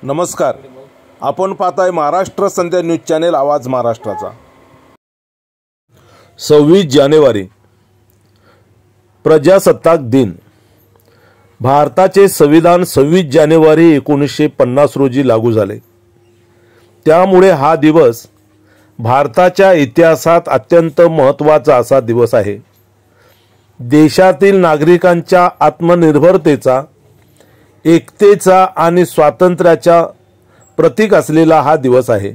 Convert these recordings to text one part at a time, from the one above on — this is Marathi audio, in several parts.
नमस्कार. आपण पाहताय महाराष्ट्र संध्या न्यूज चॅनेल आवाज महाराष्ट्राचा. 26 जानेवारी प्रजासत्ताक दिन. भारताचे संविधान 26 जानेवारी 1950 रोजी लागू झाले. त्यामुळे हा दिवस भारताच्या इतिहासात अत्यंत महत्त्वाचा असा दिवस आहे. देशातील नागरिकांच्या आत्मनिर्भरतेचा, एकतेचा आणि स्वातंत्र्याचा प्रतीक असलेला हा दिवस आहे.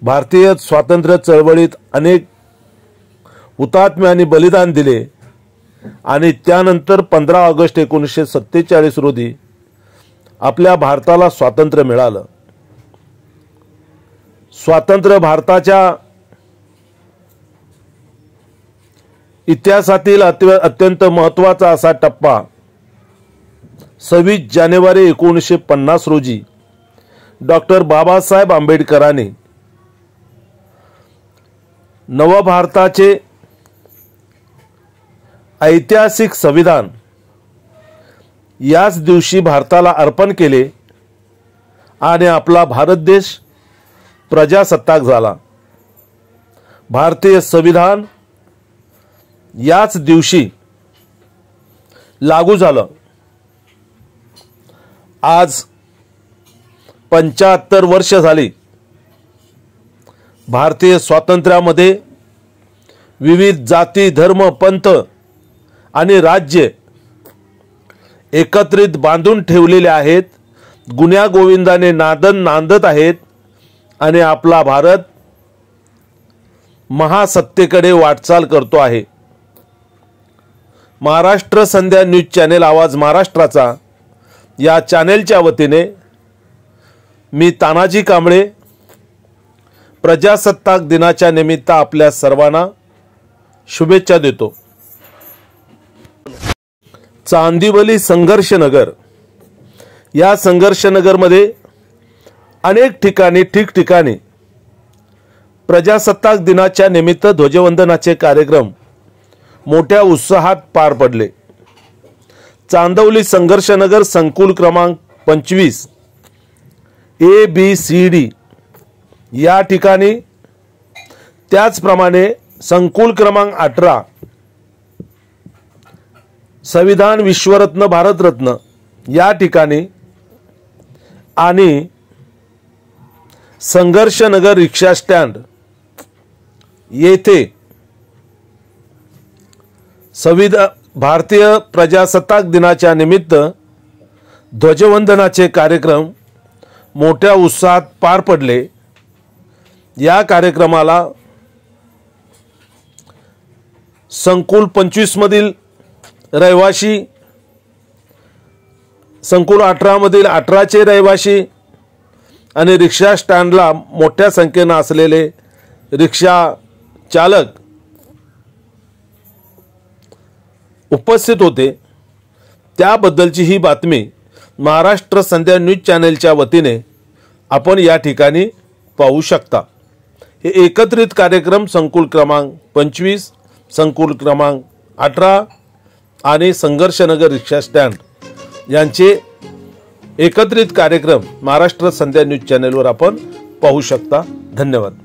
भारतीय स्वातंत्र्य चळवळीत अनेक हुतात्म्यांनी बलिदान दिले आणि त्यानंतर 15 ऑगस्ट 1947 रोजी आपल्या भारताला स्वातंत्र्य मिळालं. स्वातंत्र्य भारताच्या इतिहासातील अत्यंत महत्त्वाचा असा टप्पा 26 जानेवारी 1950 रोजी डॉक्टर बाबासाहेब आंबेडकरांनी नवभारताचे ऐतिहासिक संविधान याच दिवशी भारताला अर्पण केले आणि आपला भारत देश प्रजासत्ताक झाला. भारतीय संविधान याच दिवशी लागू झालं. आज 75 वर्ष झाली. भारतीय स्वातंत्र्यामध्ये विविध जाती, धर्म, पंथ आणि राज्य एकत्रित बांधून ठेवलेले आहेत. गुण्या गोविंदाने नांदत आहेत आणि आपला भारत महासत्तेकडे वाटचाल करतो आहे. महाराष्ट्र संध्या न्यूज चॅनेल आवाज महाराष्ट्राचा या चॅनेलच्या वतीने मी तानाजी कांबळे प्रजासत्ताक दिनाच्या निमित्त आपल्या सर्वांना शुभेच्छा देतो. चांदिवली संघर्ष नगर, या संघर्ष नगरमध्ये अनेक ठिकाणी ठिकठिकाणी प्रजासत्ताक दिनाच्या निमित्त ध्वजवंदनाचे कार्यक्रम मोठ्या उत्साहात पार पडले. चांदवली संघर्ष नगर संकुल क्रमांक 25 ABCD या ठिकाणी, त्याचप्रमाणे संकुल क्रमांक 18 संविधान विश्वरत्न भारतरत्न या ठिकाणी आणि संघर्ष नगर रिक्षा स्टँड येथे भारतीय प्रजासत्ताक दिनाच्या निमित्त ध्वजवंदनाचे कार्यक्रम मोठ्या उत्साहात पार पडले. या कार्यक्रमाला संकुल 25 मधील रहिवासी, संकुल 18 मधील 18चे रहिवासी आणि रिक्षा स्टँडला मोठ्या संख्येने असलेले रिक्षा चालक उपस्थित होते. त्याबद्दलची ही बातमी महाराष्ट्र संध्या न्यूज चॅनेलच्या वतीने आपण या ठिकाणी पाहू शकता. हे एकत्रित कार्यक्रम संकुल क्रमांक 25, संकुल क्रमांक 18 आणि संघर्षनगर रिक्षा स्टँड यांचे एकत्रित कार्यक्रम महाराष्ट्र संध्या न्यूज चॅनेलवर आपण पाहू शकता. धन्यवाद.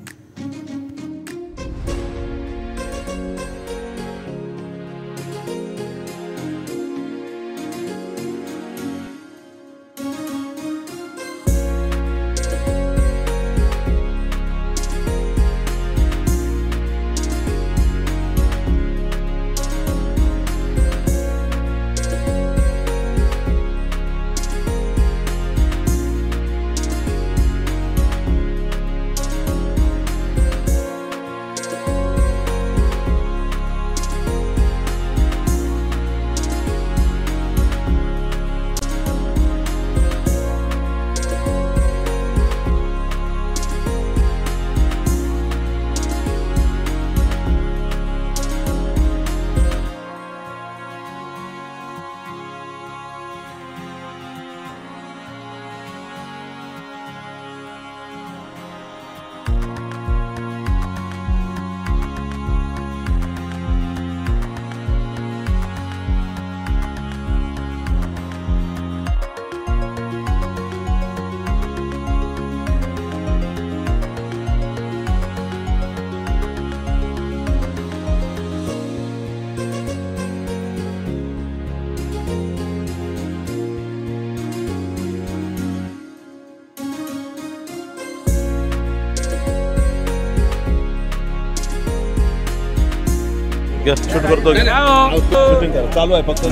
शूट करतो शूटिंग करा चालू आहे फक्त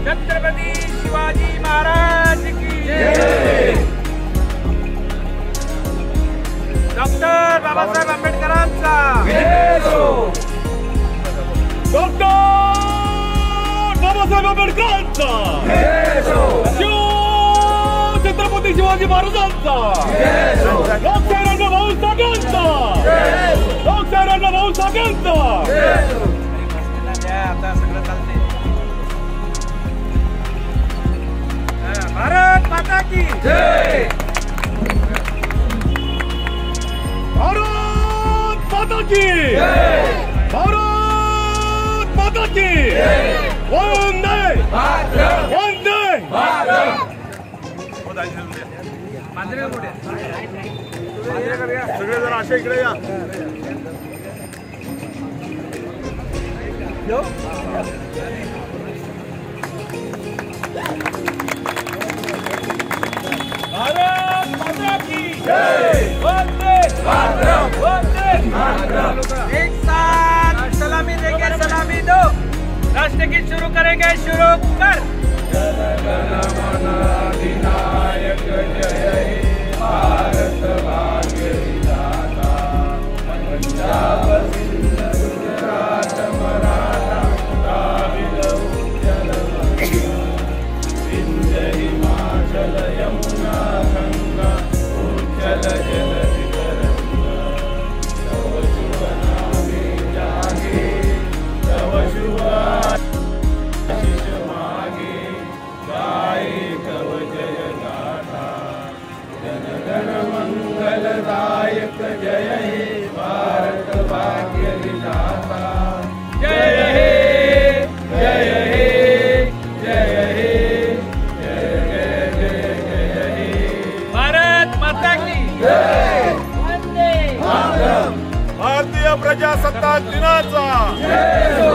छत्रपती शिवाजी महाराज की जय डॉक्टर बाबासाहेब आंबेडकरांचा जय डॉक्टर बाबासाहेब आंबेडकरांचा जय छत्रपती शिवाजी महाराजांचा लोकशाहीराजा भाऊ साहेबांचा लोकशाहीराजा भाऊ साहेबांचा आता सगळं चालते भारत माता की जय भारत माता की भारत माता की वंदे वंदे सगळेजण असे इकडे या भारत माता की जय वंदे मातरम वंदे मातरम एक साथ सलामी देंगे सलामी दो राष्ट्रगीत शुरू करेंगे शुरू कर अधिनायक जय हे भारत भाग्य विधाता पंजाब सिंध गुजरात मराठा द्राविड उत्कल विंध्य हिमाचल यमुना गंगा उज्जल जलधि तरंगा तव शुभ नामे जागे तव शुभ आशीष मागे गाये तव जय गाथा जन गण मंगलदायक जय हे भारत भाग्य विधाता जय हे जय हे जय हे भारतीय प्रजासत्ताक दिनाचा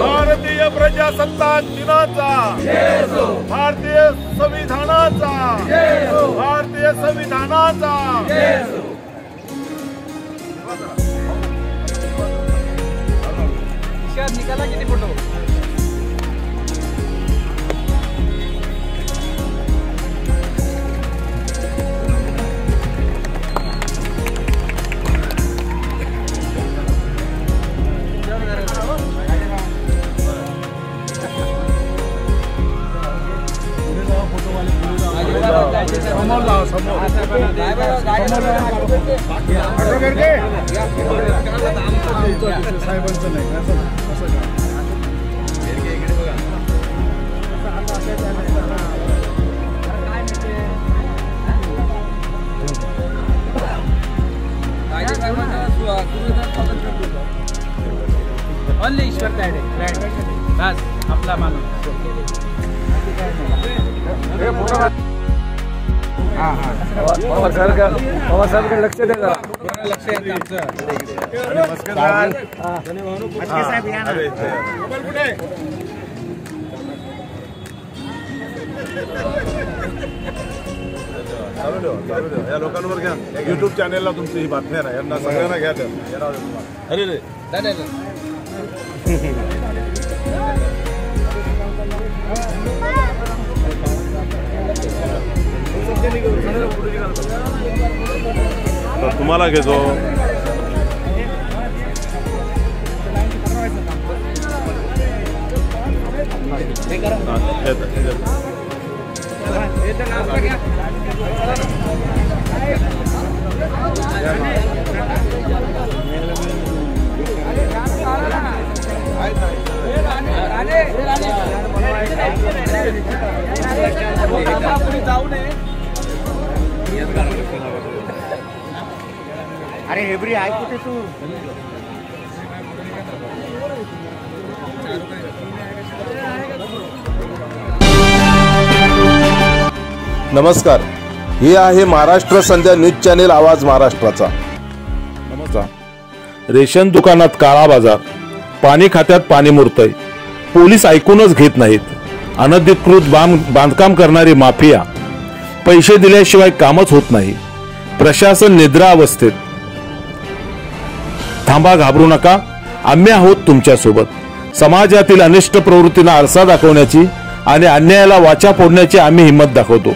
भारतीय प्रजासत्ताक दिनाचा भारतीय संविधानाचा भारतीय संविधानाचा निकाला किती फोटो ईश्वर तायडे बस आपला माणूस पवार साहेब लक्ष द्या जरा लक्ष आहे आमचं चालू ठेवा या लोकांवर घ्या युट्यूब चॅनेलला तुमची ही बातमी आहे ना यांना सगळ्यांना घ्या अरे रे तुम्हाला घेतो अरे हेबरी आहे कुठे तू नमस्कार, हे आहे महाराष्ट्र संध्या न्यूज चॅनेल आवाज महाराष्ट्राचा. नमस्कार. रेशन दुकानात काळा बाजार, पाणी खात्यात पाणी मुरतंय, पोलीस ऐकूनच घेत नाहीत, अनधिकृत बांधकाम करणारी माफिया, पैसे दिल्याशिवाय कामच होत नाही, प्रशासन निद्रा अवस्थेत, थांबा, घाबरू नका, आम्ही आहोत तुमच्यासोबत. समाजातील अनिष्ट प्रवृत्तींना आरसा दाखवण्याची आणि अन्यायाला वाचा फोडण्याची आम्ही हिंमत दाखवतो.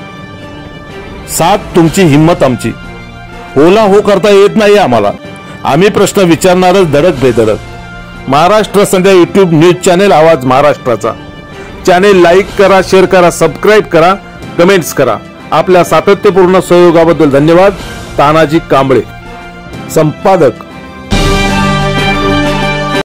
साथ तुमची, हिंमत आमची. होला हो करता येत नाही आम्हाला. आम्ही प्रश्न विचारणारच धडक बेधडक. महाराष्ट्र संध्या यूट्यूब न्यूज चॅनेल, आवाज महाराष्ट्राचा. चॅनेल लाईक करा, शेअर करा, सबस्क्राईब करा, कमेंट्स करा. आपल्या सातत्यपूर्ण सहयोगाबद्दल धन्यवाद. तानाजी कांबळे, संपादक